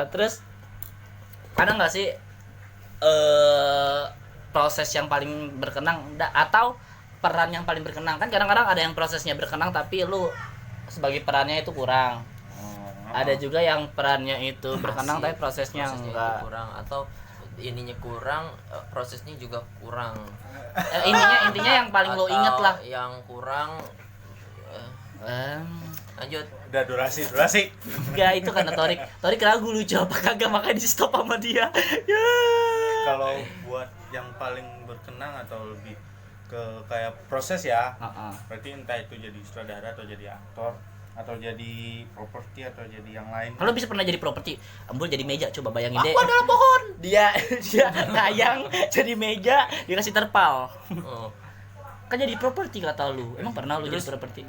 Terus ada nggak sih proses yang paling berkenang atau peran yang paling berkenang? Kan kadang-kadang ada yang prosesnya berkenang tapi lu sebagai perannya itu kurang. Ada juga yang perannya itu berkenang tapi prosesnya enggak. Kurang atau ininya kurang, prosesnya juga kurang. Intinya yang paling lo inget lah. Yang kurang lanjut. Udah durasi. Enggak, itu karena Torik ragu lucu apa kagak, makanya di stop sama dia. Ya. Kalau buat yang paling berkenang atau lebih ke kayak proses ya, berarti entah itu jadi sutradara atau jadi aktor atau jadi properti atau jadi yang lain. Kalau bisa pernah jadi properti, Ambul jadi meja, coba bayangin deh. Aku adalah pohon. Dia tayang jadi meja, dikasih terpal. Oh. Kan jadi properti kata lu. Emang pernah lu jadi properti?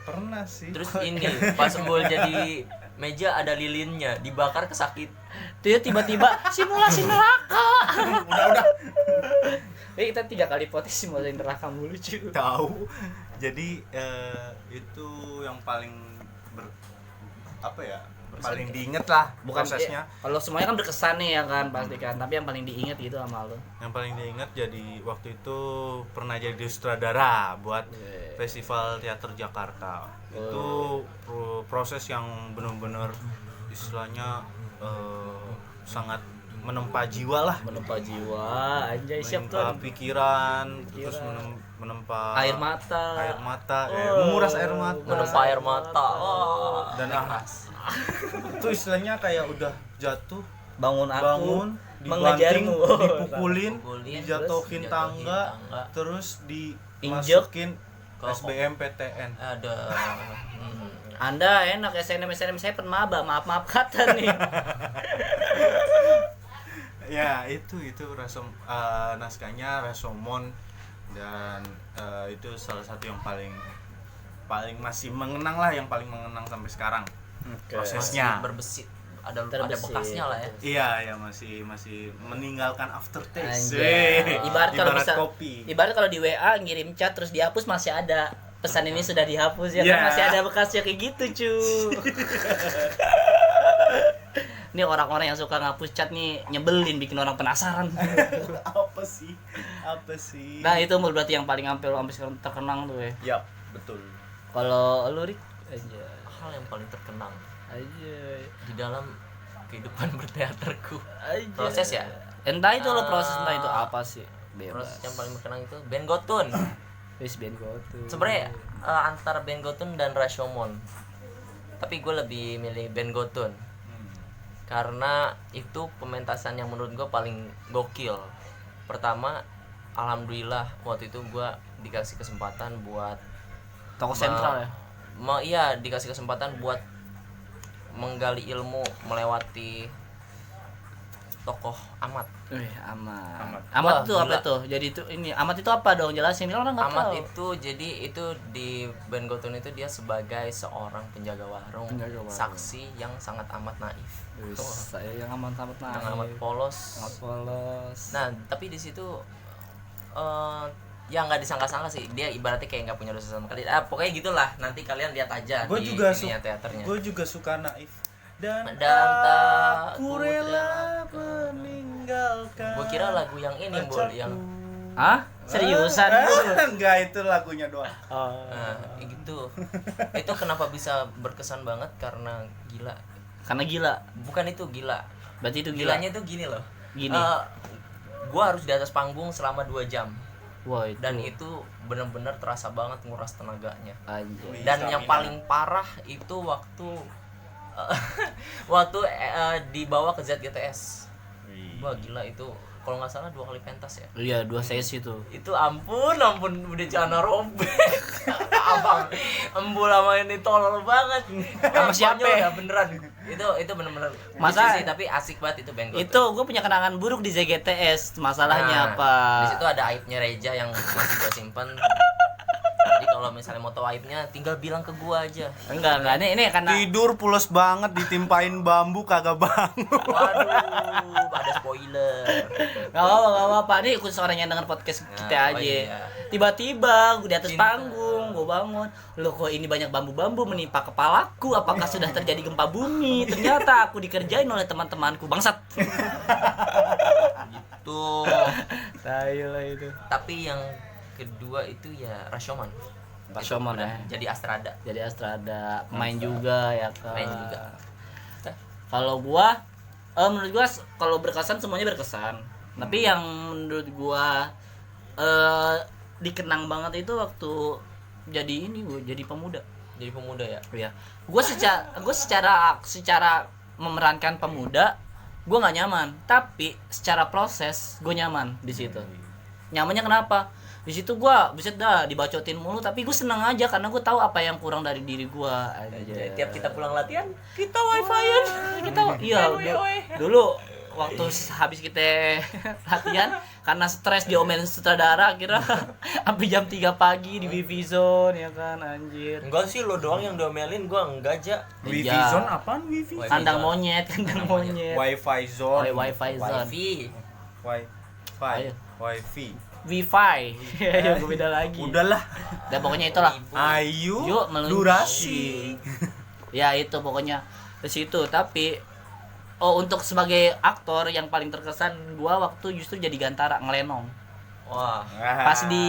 Pernah sih. Terus ini pas Embul jadi meja ada lilinnya, dibakar kesakit. Dia tiba-tiba simulasi neraka. Udah. Kita 3 kali potensi simulasi neraka mulu lucu. Tahu. Jadi itu yang paling paling diinget lah. Bukan prosesnya. Kalau semuanya kan berkesan nih ya kan pasti kan, tapi yang paling diinget gitu sama lu. Yang paling diinget jadi waktu itu pernah jadi sutradara buat Festival Teater Jakarta. Itu proses yang benar-benar istilahnya sangat menempa jiwa lah. Menempa jiwa, anjay, siap tuh. Menempa pikiran, terus menempa air mata, menguras air mata. Menempa air mata. Dan itu istilahnya kayak udah jatuh, bangun dibanting, mengejarmu, dipukulin, dijatuhin tangga, terus injek dimasukin SBMPTN. Ada. Anda enak SNM saya penmaba, maaf kata nih. Ya itu naskahnya Rashomon, dan itu salah satu yang paling masih mengenang lah, yang paling mengenang sampai sekarang. Prosesnya masih berbesit, ada bekasnya lah ya. Iya masih meninggalkan aftertaste. Ibarat kopi. Ibarat kalau di WA ngirim chat terus dihapus masih ada pesan ini sudah dihapus ya kan, masih ada bekasnya kayak gitu cuy. Ini orang-orang yang suka ngapus chat nih nyebelin, bikin orang penasaran. Apa sih? Nah itu berarti yang paling sampai sekarang terkenang tuh ya. Yap, betul. Kalau lu Rik aja. Hal yang paling terkenang Aja di dalam kehidupan berteaterku. Aja. Proses ya? Entah itu lo proses, entah itu apa sih. Bebas. Proses yang paling berkenang itu band Gotun. Wis band Gotun. Sebenarnya antara band Gotun dan Rashomon. Tapi gue lebih milih band Gotun. Karena itu pementasan yang menurut gue paling gokil. Pertama, alhamdulillah waktu itu gue dikasih kesempatan buat Toko sentral ya? Iya, dikasih kesempatan buat menggali ilmu melewati tokoh Amat. Amat itu apa tuh? Jadi itu ini Amat itu apa dong? Jelasin, orang enggak tahu. Amat itu jadi itu di band Gotun itu dia sebagai seorang penjaga warung. Saksi yang sangat amat naif. Saya yang amat naif. Yang amat polos. Nah, tapi di situ ya nggak disangka-sangka sih, dia ibaratnya kayak nggak punya dosa sama kalian. Pokoknya gitulah, nanti kalian lihat aja di ininya teaternya. Gue juga suka naif. Dan aku rela meninggalkan. Gue kira lagu yang ini Bol, yang seriusan? Enggak, itu lagunya doang. Nah, gitu. Itu kenapa bisa berkesan banget karena gila. Karena gila. Bukan itu gila. Berarti itu gila. Gilanya tuh gini loh. Gini. Gue harus di atas panggung selama 2 jam. Wah, itu. Dan itu benar-benar terasa banget nguras tenaganya. Anjay. Dan yang paling parah itu waktu dibawa ke ZGTS. Wah gila itu, kalau nggak salah 2 kali pentas ya. Iya, 2 sesi tuh. Itu ampun udah celana robek. Abang Embul sama ini tolol banget. Sama siapa? Udah beneran. Itu bener-bener Masa sih, tapi asik banget itu band Itu gue punya kenangan buruk di ZGTS. Masalahnya apa? Di situ ada aibnya Reja yang masih gue simpen. Jadi kalau misalnya mau tahu aibnya tinggal bilang ke gua aja. Enggak, ini karena tidur pules banget ditimpain bambu kagak bangun. Waduh, ada spoiler. Enggak apa-apa. Ini khusus orang yang denger podcast kita aja. Iya. Tiba-tiba gue di atas panggung gue bangun. Loh kok ini banyak bambu-bambu menimpa kepalaku, apakah sudah terjadi gempa bumi? Ternyata aku dikerjain oleh teman-temanku, bangsat. Tuh. Tai lah itu. Tapi yang kedua itu ya Rashomon. Rashomon Itu ya. udah jadi Astrada. Jadi Astrada, pemain juga ya kan. Main juga. Kalau gua menurut gua kalau berkesan semuanya berkesan. Tapi yang menurut gua dikenang banget itu waktu jadi ini gua jadi pemuda. Jadi pemuda ya. Iya. Gua secara memerankan pemuda gua nggak nyaman, tapi secara proses gua nyaman di situ. Nyamannya kenapa? Di situ gua buset dah dibacotin mulu, tapi gua senang aja karena gua tahu apa yang kurang dari diri gua aja. Tiap kita pulang latihan, kita wifi-an. Kita iya dulu waktu habis kita latihan karena stres diomelin sutradara kira sampai jam 3 pagi di wifi zone ya kan anjir. Enggak sih, lo doang yang diomelin, gua enggak aja. Wifi Iya. zone apaan wifi? Kandang monyet. Wifi zone. Wifi zone. Wifi. Ayo. Wifi. Wifi. Ya gue beda lagi. Udahlah. Dan pokoknya itulah. Ayu. Yuk meluncur. Durasi. Ya itu pokoknya ke situ. Tapi untuk sebagai aktor yang paling terkesan gua waktu justru jadi Gantara ngelenong. Wah, Pas di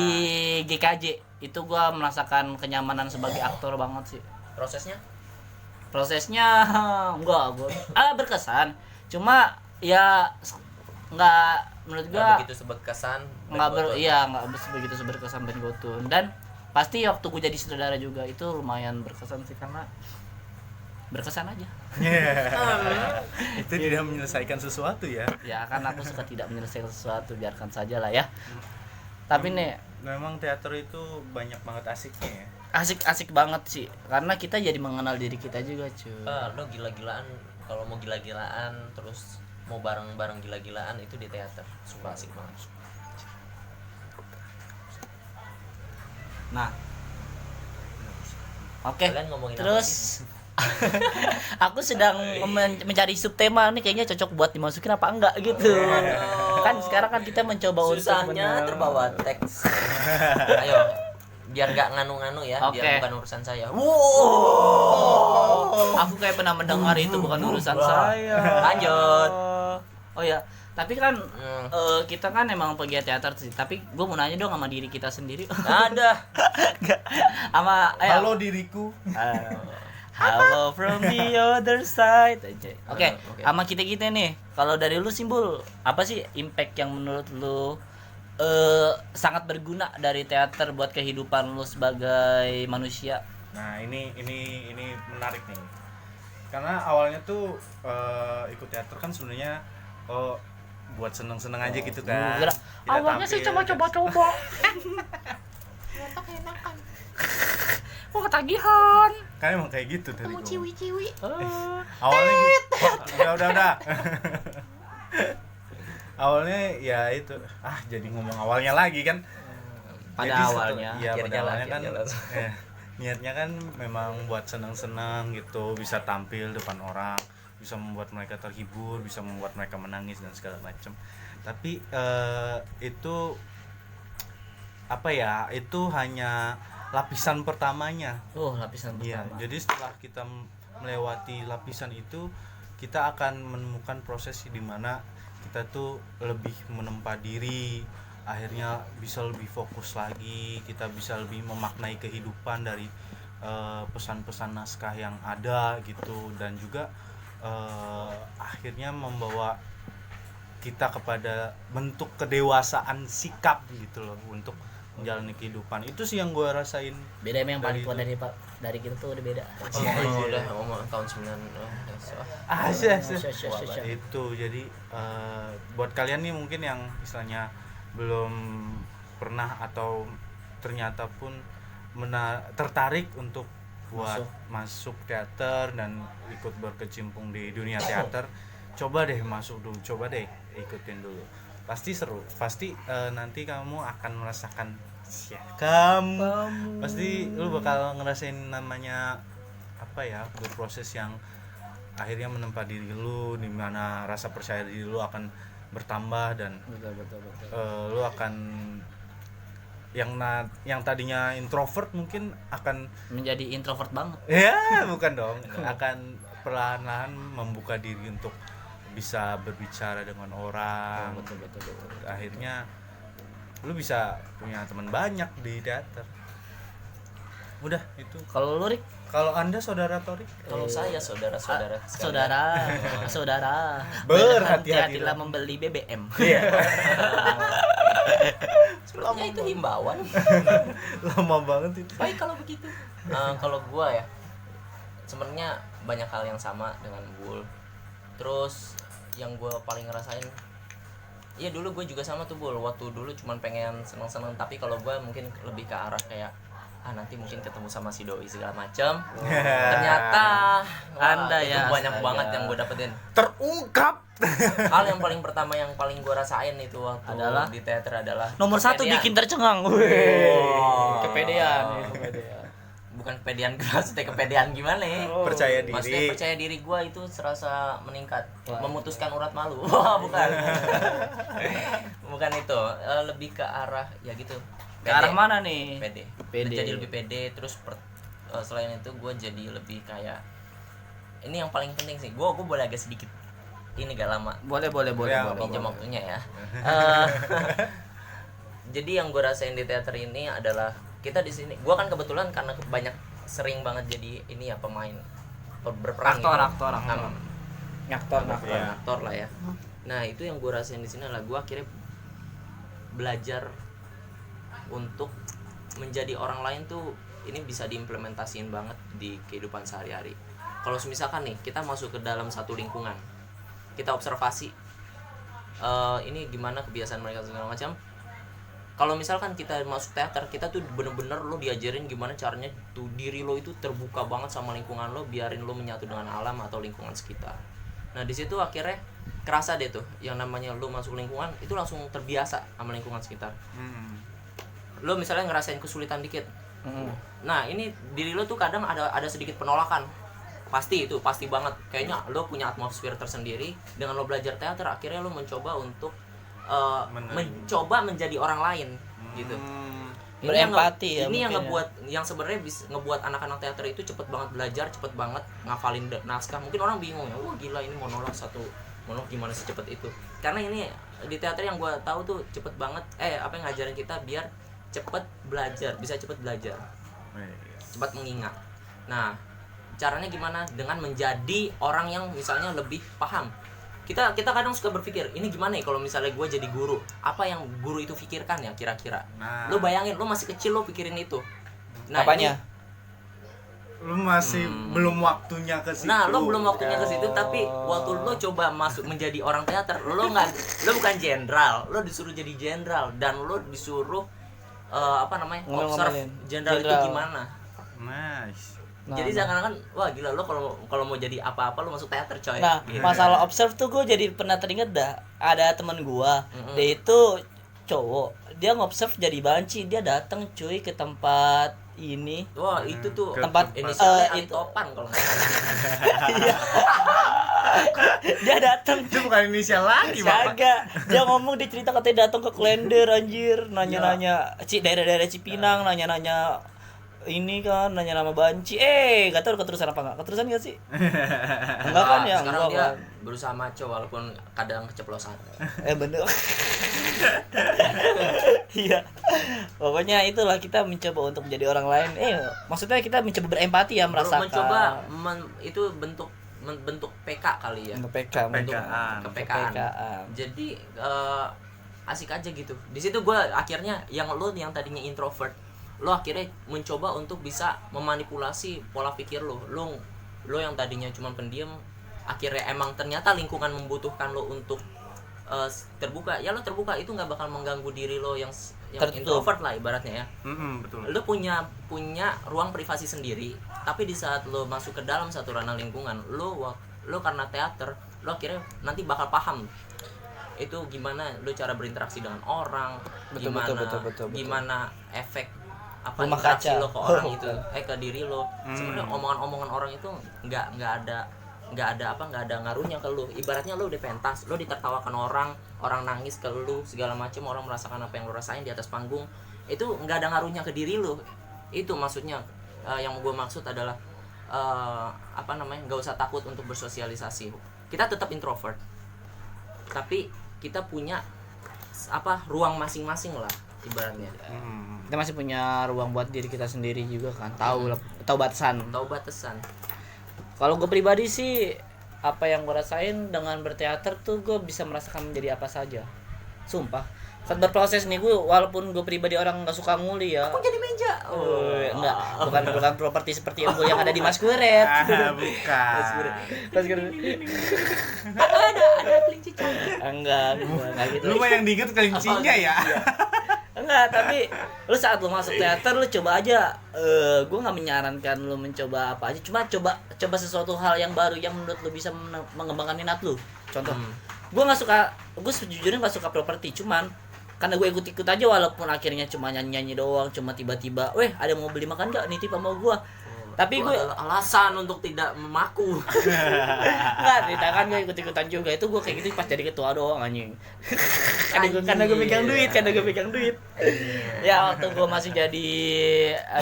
GKJ itu gua merasakan kenyamanan sebagai aktor banget sih. prosesnya? Prosesnya enggak gua berkesan. Cuma ya enggak menurut Nggak gua begitu berkesan. enggak begitu berkesan Ben Gotun. Dan pasti waktu gua jadi sutradara juga itu lumayan berkesan sih karena berkesan aja. Itu tidak menyelesaikan sesuatu ya. Ya kan aku suka tidak menyelesaikan sesuatu, biarkan saja lah ya. Tapi nih Memang teater itu banyak banget asiknya ya. asik banget sih karena kita jadi mengenal diri kita juga cuy. Lo gila-gilaan, kalau mau gila-gilaan terus mau bareng-bareng gila-gilaan itu di teater. Sumpah asik banget. Nah oke, Kalian ngomongin apa terus sih? aku sedang mencari subtema nih kayaknya cocok buat dimasukin apa enggak gitu. Kan sekarang kan kita mencoba untuk Susahnya terbawa teks. Ayo, biar nggak nganu-nganu ya, Oke. biar bukan urusan saya. Aku kayak pernah mendengar itu bukan urusan saya. Lanjut. Oh ya, tapi kan Hmm. kita kan emang pegiat teater sih. Tapi gue mau nanya dong sama diri kita sendiri. Ada. Sama Halo diriku. Halo from the other side. Oke, Oke. sama kita nih. Kalau dari lu Simbul, apa sih impact yang menurut lu sangat berguna dari teater buat kehidupan lu sebagai manusia? Nah, ini menarik nih. Karena awalnya tuh ikut teater kan sebenarnya buat seneng-seneng aja gitu kan. Kira, Kita awalnya sih tampil, coba-coba. Kok ketagihan? Kan emang kayak gitu dari gua. Ciwi-ciwi. Awalnya gitu. Udah. Awalnya ya itu. Jadi ngomong awalnya lagi kan. Pada Jadi awalnya. Iya, Biar pada jalan, awalnya biar kan jalan. niatnya kan memang buat senang-senang gitu, bisa tampil depan orang, bisa membuat mereka terhibur, bisa membuat mereka menangis dan segala macam. Tapi itu apa ya? Itu hanya lapisan pertamanya. Lapisan Iya, pertama. jadi setelah kita melewati lapisan itu, kita akan menemukan proses di mana kita tuh lebih menempa diri, akhirnya bisa lebih fokus lagi, kita bisa lebih memaknai kehidupan dari pesan-pesan naskah yang ada gitu, dan juga akhirnya membawa kita kepada bentuk kedewasaan sikap gitu loh untuk menjalani kehidupan. Itu sih yang gue rasain. Beda emang yang paling Dari tua itu. dari kita tuh udah beda. Udah ngomong tahun 9. Itu jadi buat kalian nih mungkin yang istilahnya belum pernah atau ternyata pun tertarik untuk buat masuk teater dan ikut berkecimpung di dunia teater, coba deh masuk dulu, coba deh ikutin dulu, pasti seru, pasti nanti kamu akan merasakan pasti lu bakal ngerasain namanya apa ya, berproses yang akhirnya menempa diri lu, di mana rasa percaya diri lu akan bertambah dan Betul. lu akan yang tadinya introvert mungkin akan menjadi introvert banget. ya bukan dong, akan perlahan-lahan membuka diri untuk bisa berbicara dengan orang. Betul. Akhirnya lu bisa punya teman banyak di teater. Udah itu. Kalau lu, Rik? Kalau Anda saudara Torik? Kalau saya saudara-saudara sekalian. saudara Berhati-hatilah membeli BBM. Iya. Sepertinya itu himbauan. Lama banget itu. Baik kalau begitu. Kalau gua ya, sebenarnya banyak hal yang sama dengan Bul. Terus yang gua paling ngerasain, iya dulu gue juga sama tuh Bul. Waktu dulu cuman pengen seneng-seneng, tapi kalau gua mungkin lebih ke arah kayak nanti mungkin ketemu sama si doi segala macam. Ternyata Anda itu ya, banyak astaga. banget yang gue dapetin. Terungkap. Hal yang paling pertama yang paling gue rasain itu waktu Adalah? di teater adalah Nomor 1 kepedean. bikin tercengang. Kepedean. Bukan kepedean keras, kepedean gimana ya? Percaya diri. Maksudnya percaya diri gue itu serasa meningkat. Wah. Memutuskan urat malu. Wah, bukan. Bukan itu. Lebih ke arah ya gitu. Ke arah mana nih? Pede. Pede. Jadi lebih pede. Terus selain itu gue jadi lebih kayak, ini yang paling penting sih. Gue boleh agak sedikit. Ini gak lama. Boleh. Ya, Pinjam waktunya ya. Jadi yang gue rasain di teater ini adalah kita di sini. Gue kan kebetulan karena banyak sering banget jadi ini ya pemain berperan. Aktor. Aktor lah ya. Nah itu yang gue rasain di sini adalah gue akhirnya belajar untuk menjadi orang lain tuh ini bisa diimplementasiin banget di kehidupan sehari-hari. Kalau misalkan nih kita masuk ke dalam satu lingkungan, kita observasi ini gimana kebiasaan mereka segala macam. Kalau misalkan kita masuk teater, kita tuh bener-bener lo diajarin gimana caranya tuh diri lo itu terbuka banget sama lingkungan lo, biarin lo menyatu dengan alam atau lingkungan sekitar. Nah di situ akhirnya kerasa deh tuh yang namanya lo masuk lingkungan itu langsung terbiasa sama lingkungan sekitar. Lo misalnya ngerasain kesulitan dikit, nah ini diri lo tuh kadang ada sedikit penolakan. Pasti banget. Kayaknya lo punya atmosfer tersendiri. Dengan lo belajar teater, akhirnya lo mencoba untuk mencoba menjadi orang lain gitu. Berempati ya. Ini yang ngebuat, yang sebenarnya bisa ngebuat anak-anak teater itu cepet banget belajar, cepet banget ngafalin naskah. Mungkin orang bingung ya, wah gila ini monolog gimana secepat itu. Karena ini di teater yang gue tahu tuh cepet banget. Apa yang ngajarin kita biar cepet belajar, bisa cepet belajar, cepat mengingat. Nah caranya gimana? Dengan menjadi orang yang misalnya lebih paham. Kita kadang suka berpikir, ini gimana ya kalau misalnya gue jadi guru, apa yang guru itu pikirkan ya kira-kira. Lo bayangin, lo masih kecil lo pikirin itu. Nah, apanya? Lu masih belum waktunya ke situ. Nah, lo belum waktunya ke situ, tapi waktu lo coba masuk menjadi orang teater, lo bukan jenderal, lo disuruh jadi jenderal dan lo disuruh observe jenderal itu gimana. Nice. Jadi seakan-akan wah gila lo kalau mau jadi apa-apa lo masuk teater coy. Nah, gitu. masalah observe tuh gue jadi pernah teringat dah. Ada teman gue, dia itu cowok, dia ngobserve jadi banci, dia datang cuy ke tempat ini. Wah itu tuh tempat inisialnya itu Topan kalau nggak salah. dia datang Itu bukan inisial lagi, Bapak. Kagak. Dia ngomong, dia cerita katanya datang ke Klender anjir, nanya-nanya daerah-daerah Cipinang, nanya-nanya ini kan, nanya nama banci. Gak tahu keterusan apa enggak? Keterusan enggak sih? Enggak kan ya? Sekarang Enggak dia kan. berusaha maco walaupun kadang keceplosan. Bener. Iya. Pokoknya itulah, kita mencoba untuk menjadi orang lain. Maksudnya kita mencoba berempati ya, merasakan. Mencoba itu bentuk PK kali ya. Untuk PK, Bentuk PK-an. kepekaan. Jadi asik aja gitu. Di situ gue akhirnya yang tadinya introvert, lo akhirnya mencoba untuk bisa memanipulasi pola pikir lo yang tadinya cuma pendiam, akhirnya emang ternyata lingkungan membutuhkan lo untuk terbuka. Ya lo terbuka itu nggak bakal mengganggu diri lo yang introvert lah ibaratnya ya. Betul. Lo punya ruang privasi sendiri, tapi di saat lo masuk ke dalam satu ranah lingkungan lo karena teater lo akhirnya nanti bakal paham itu gimana lo cara berinteraksi dengan orang, Betul. gimana efek Rumah interaksi kaca lo ke orang itu ke diri lo. Sebenarnya omongan-omongan orang itu nggak ada ngaruhnya ke lo. Ibaratnya lo udah pentas, lo ditertawakan orang nangis ke lo segala macam, orang merasakan apa yang lo rasain di atas panggung, itu nggak ada ngaruhnya ke diri lu. Itu maksudnya yang gue maksud adalah nggak usah takut untuk bersosialisasi. Kita tetap introvert, tapi kita punya ruang masing-masing lah ibaratnya. Kita masih punya ruang buat diri kita sendiri juga kan, tahu batasan. Kalau gue pribadi sih, apa yang gue rasain dengan berteater tuh, gue bisa merasakan menjadi apa saja, sumpah. Saat berproses nih, gue walaupun gue pribadi orang nggak suka nguli ya. Aku jadi meja. Enggak, bukan properti seperti yang ada di Mas Kuret. Bukan. Mas Kuret. ada kelinci cantik. Enggak gitu. Lu mah yang diinget kelincinya ya. Enggak, tapi lu saat lu masuk teater lu coba aja. Gue nggak menyarankan lu mencoba apa aja, cuma coba sesuatu hal yang baru yang menurut lu bisa mengembangkan minat lu. Contoh, gue sejujurnya nggak suka properti, cuman karena gue ikut aja, walaupun akhirnya cuma nyanyi doang, cuma tiba-tiba, ada mau beli makan nggak, nitip sama gue. Tapi gue alasan untuk tidak memaku. Enggak, kan gue ikut-ikutan juga. Itu gue kayak gitu pas jadi ketua doang anjing. Karena gue pegang duit. Ya waktu gue masih jadi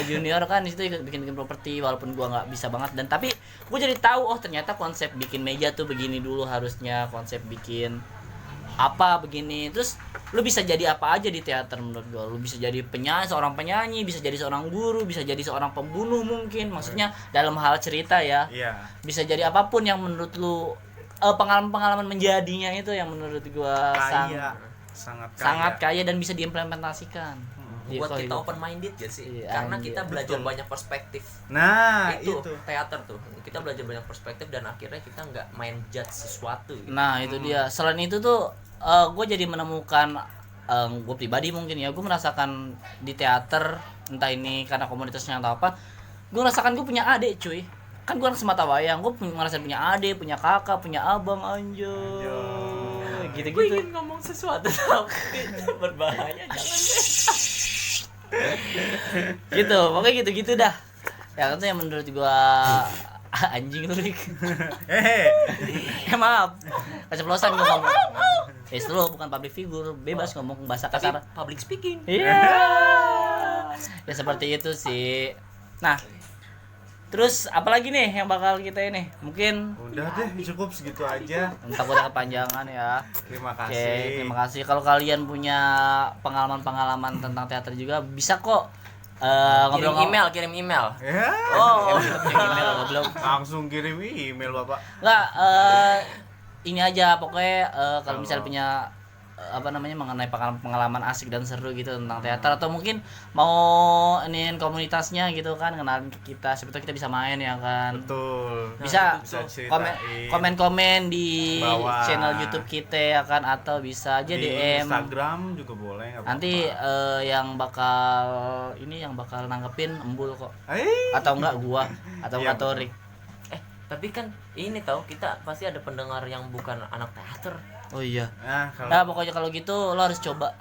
junior kan, di situ bikin properti, walaupun gue nggak bisa banget, dan tapi gue jadi tahu ternyata konsep bikin meja tuh begini dulu harusnya, konsep bikin apa begini. Terus lu bisa jadi apa aja di teater menurut gue. Lu bisa jadi seorang penyanyi, bisa jadi seorang guru, bisa jadi seorang pembunuh mungkin. Maksudnya dalam hal cerita ya. Iya. Bisa jadi apapun yang menurut lu pengalaman menjadinya itu yang menurut gue sangat kaya dan bisa diimplementasikan. Buat kita open minded ya sih. Karena kita belajar banyak perspektif. Nah, itu teater tuh. Kita belajar banyak perspektif dan akhirnya kita nggak main judge sesuatu gitu. Nah, itu dia. Selain itu tuh gue jadi menemukan, gue pribadi mungkin ya, gue merasakan di teater, entah ini karena komunitasnya atau apa, gue merasakan gue punya adik cuy. Kan gue orang semata wayang, gue ngerasain punya adik, punya kakak, punya abang, anjay. Gitu-gitu. Gue ingin ngomong sesuatu tapi berbahaya, jangan. Gitu, pokoknya gitu-gitu dah. Ya itu yang menurut gue anjing lu Rik. Maaf, keceplosan gue ngomong. Itu lo bukan public figure, bebas ngomong bahasa kasar. Tapi public speaking. Iya. Ya seperti itu sih. Nah, terus apalagi nih yang bakal kita ini? Mungkin udah deh, cukup segitu aja. Entah udah kepanjangan ya. Terima kasih. Oke, terima kasih. Kalau kalian punya pengalaman-pengalaman tentang teater juga bisa kok kirim email. Ya. Kirim email belum. Langsung kirim email, Bapak. Enggak, ini aja pokoknya kalau misalnya punya mengenai pengalaman asik dan seru gitu tentang teater, atau mungkin mau iniin komunitasnya gitu kan, kenalin ke kita, siapa tahu kita bisa main ya kan. Betul. Bisa ceritain. komen di Bawah. channel YouTube kita ya kan, atau bisa aja di DM Instagram juga boleh, nggak apa-apa. nanti yang bakal nanggepin Embul kok, atau enggak gua atau Iya, enggak Torik. Tapi kan ini tahu kita pasti ada pendengar yang bukan anak teater. Oh iya. Nah, Pokoknya kalau gitu lo harus coba.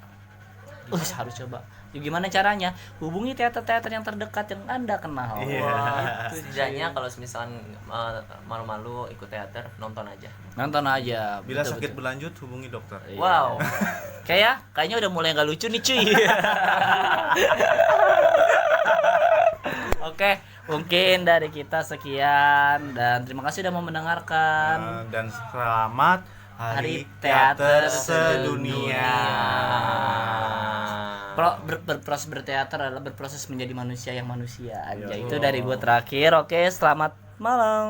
Harus coba. Ya, gimana caranya? Hubungi teater-teater yang terdekat yang Anda kenal. Iya. Setidaknya kalau misalkan malu-malu ikut teater, nonton aja. Bila Betul, sakit betul. berlanjut hubungi dokter. Wow. Kayaknya udah mulai nggak lucu nih cuy. Oke, mungkin dari kita sekian dan terima kasih sudah mau mendengarkan. Dan selamat Hari Teater Sedunia. Berproses berteater adalah berproses menjadi manusia yang manusia aja. Itu dari gue terakhir. Oke, selamat malam.